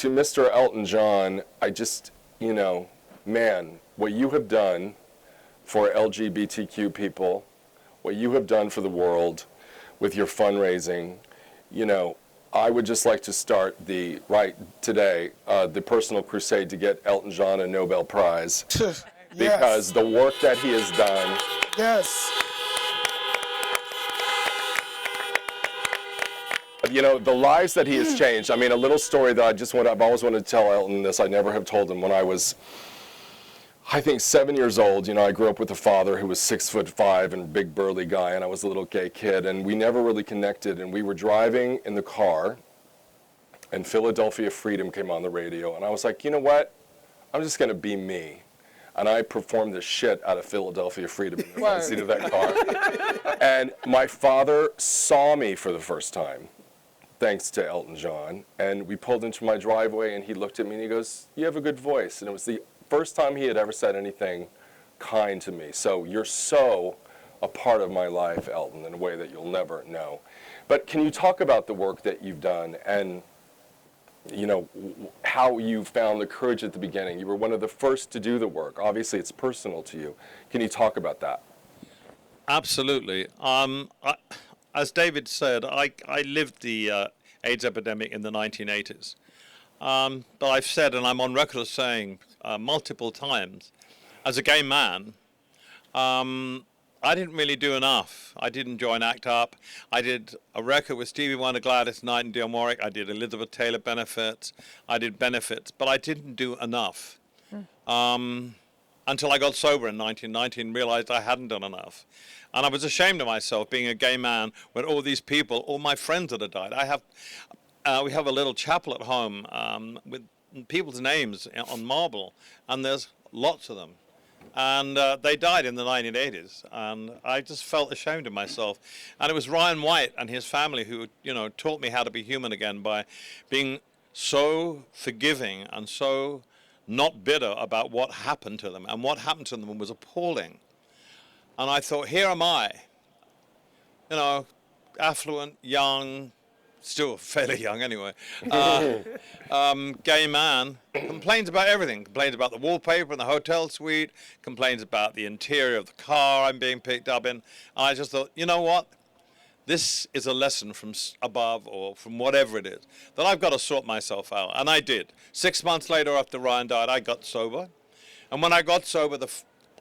to Mr. Elton John, I just, man, what you have done for LGBTQ people, what you have done for the world with your fundraising, I would just like to start the personal crusade to get Elton John a Nobel Prize. Yes. Because the work that he has done. Yes. The lives that he has changed. I mean, a little story that I've always wanted to tell Elton this. I never have told him. When I was, I think, 7 years old, I grew up with a father who was 6'5" and a big burly guy, and I was a little gay kid, and we never really connected. And we were driving in the car, and Philadelphia Freedom came on the radio, and I was like, you know what? I'm just going to be me. And I performed the shit out of Philadelphia Freedom in the front seat of that car. And my father saw me for the first time, thanks to Elton John. And we pulled into my driveway, and he looked at me, and he goes, you have a good voice. And it was the first time he had ever said anything kind to me. So you're so a part of my life, Elton, in a way that you'll never know. But can you talk about the work that you've done and how you found the courage at the beginning? You were one of the first to do the work. Obviously, it's personal to you. Can you talk about that? Absolutely. As David said, I lived the AIDS epidemic in the 1980s. But I've said, and I'm on record as saying multiple times, as a gay man, I didn't really do enough. I didn't join ACT UP. I did a record with Stevie Wonder, Gladys Knight, and Dionne Warwick. I did Elizabeth Taylor benefits. I did benefits, but I didn't do enough. Until I got sober in 1990 and realized I hadn't done enough. And I was ashamed of myself being a gay man when all these people, all my friends that had died. We have a little chapel at home with people's names on marble, and there's lots of them. And they died in the 1980s, and I just felt ashamed of myself. And it was Ryan White and his family who, taught me how to be human again by being so forgiving and so not bitter about what happened to them. And what happened to them was appalling. And I thought, here am I, affluent, young, still fairly young anyway, gay man, complains about everything. Complains about the wallpaper in the hotel suite, complains about the interior of the car I'm being picked up in. And I just thought, you know what? This is a lesson from above or from whatever it is, that I've got to sort myself out. And I did. 6 months later after Ryan died, I got sober. And when I got sober,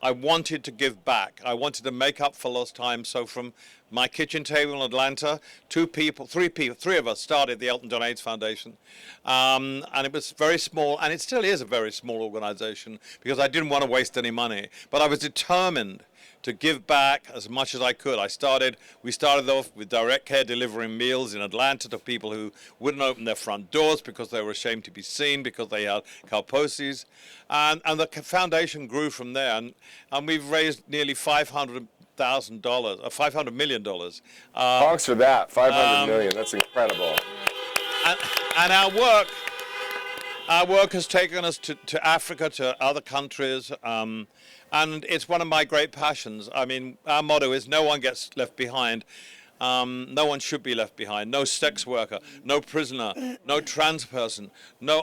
I wanted to give back. I wanted to make up for lost time. So from my kitchen table in Atlanta, three of us started the Elton John AIDS Foundation. And it was very small, and it still is a very small organization because I didn't want to waste any money. But I was determined to give back as much as I could. We started off with direct care, delivering meals in Atlanta to people who wouldn't open their front doors because they were ashamed to be seen because they had Kaposi's. And the foundation grew from there, and we've raised nearly $500 million. Thanks for that, 500 million, that's incredible. And our work has taken us to Africa, to other countries, and it's one of my great passions. I mean, our motto is no one gets left behind. No one should be left behind. No sex worker, no prisoner, no trans person, no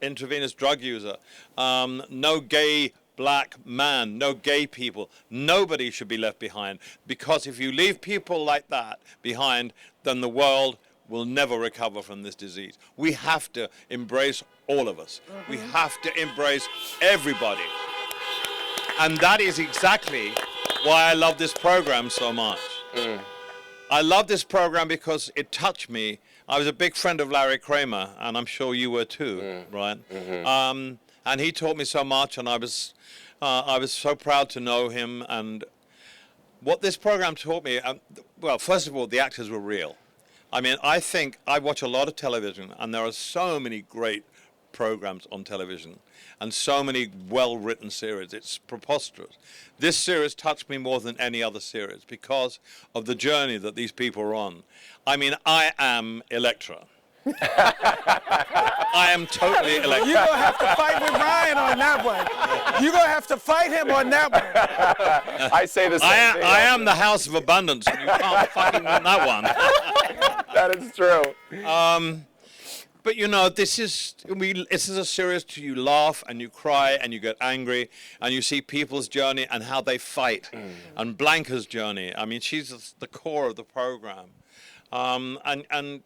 intravenous drug user, no gay black man, no gay people. Nobody should be left behind, because if you leave people like that behind, then the world will never recover from this disease. We have to embrace all of us. We have to embrace everybody. And that is exactly why I love this program so much. I love this program because it touched me. I was a big friend of Larry Kramer, and I'm sure you were too, right? And he taught me so much, and I was so proud to know him. And what this program taught me, well, first of all, the actors were real. I mean, I think I watch a lot of television, and there are so many great programs on television and so many well-written series. It's preposterous. This series touched me more than any other series because of the journey that these people are on. I mean, I am Electra. I am totally Electra. You're going to have to fight with Ryan on that one. You're going to have to fight him on that one. I say the same thing. I am the House of Abundance, and you can't fucking win that one. That is true. But you know, this is a serious. You laugh and you cry and you get angry and you see people's journey and how they fight, and Blanca's journey. I mean, she's the core of the program, and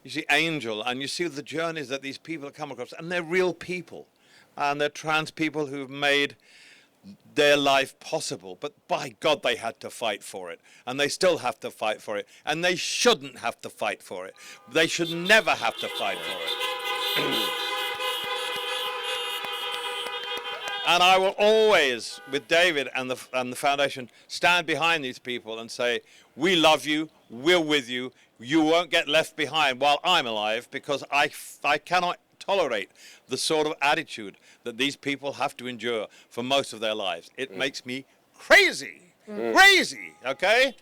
you see Angel and you see the journeys that these people come across, and they're real people, and they're trans people who've made their life possible, but by God, they had to fight for it, and they still have to fight for it, and they shouldn't have to fight for it. They should never have to fight for it. And I will always, with David and the foundation, stand behind these people and say, we love you, we're with you, you won't get left behind while I'm alive, because I cannot tolerate the sort of attitude that these people have to endure for most of their lives. It makes me crazy, crazy, okay?